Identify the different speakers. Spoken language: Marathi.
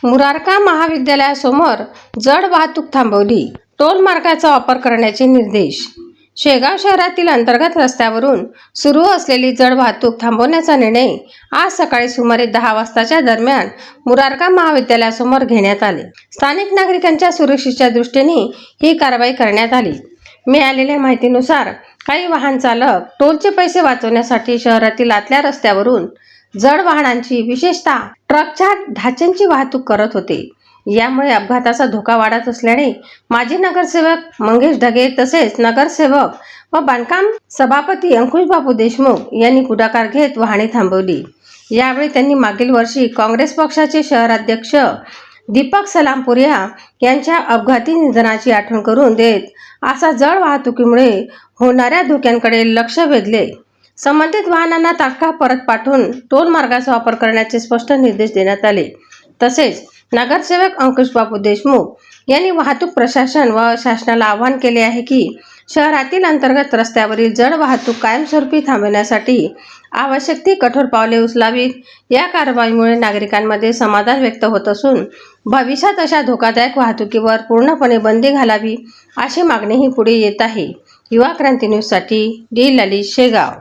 Speaker 1: मुरारका महाविद्यालयासमोर जड वाहतूक थांबवली, टोल मार्गाचा वापर करण्याचे निर्देश. शेगाव शहरातील अंतर्गत रस्त्यावरून सुरू असलेली जड वाहतूक थांबवण्याचा निर्णय आज सकाळी सुमारे 10 वाजताच्या दरम्यान मुरारका महाविद्यालयासमोर घेण्यात आले. स्थानिक नागरिकांच्या सुरक्षेच्या दृष्टीने ही कारवाई करण्यात आली. मिळालेल्या माहितीनुसार काही वाहन चालक टोलचे पैसे वाचवण्यासाठी शहरातील आतल्या रस्त्यावरून जड वाहनांची, विशेषतः ट्रकच्या ढाच्यांची वाहतूक करत होते. यामुळे अपघाताचा धोका वाढत असल्याने माजी नगरसेवक मंगेश ढगे तसेच नगरसेवक व बांधकाम सभापती अंकुशबाबू देशमुख यांनी पुढाकार घेत वाहने थांबवली. यावेळी त्यांनी मागील वर्षी काँग्रेस पक्षाचे शहराध्यक्ष दीपक सलामपुरिया यांच्या अपघाती निधनाची आठवण करून देत असा जड वाहतुकीमुळे होणाऱ्या धोक्यांकडे लक्ष वेधले. संबंधित वाहनांना तात्काळ परत पाठवून टोल मार्गाचा वापर करण्याचे स्पष्ट निर्देश देण्यात आले. तसेच नगरसेवक अंकुशबाबू देशमुख यांनी वाहतूक प्रशासन व शासनाला आवाहन केले आहे की शहरातील अंतर्गत रस्त्यावरील जड वाहतूक कायमस्वरूपी थांबवण्यासाठी आवश्यक ती कठोर पावले उचलावीत. या कारवाईमुळे नागरिकांमध्ये समाधान व्यक्त होत असून भविष्यात अशा धोकादायक वाहतुकीवर पूर्णपणे बंदी घालावी अशी मागणीही पुढे येत आहे. युवा क्रांती न्यूजसाठी डी ललित, शेगाव.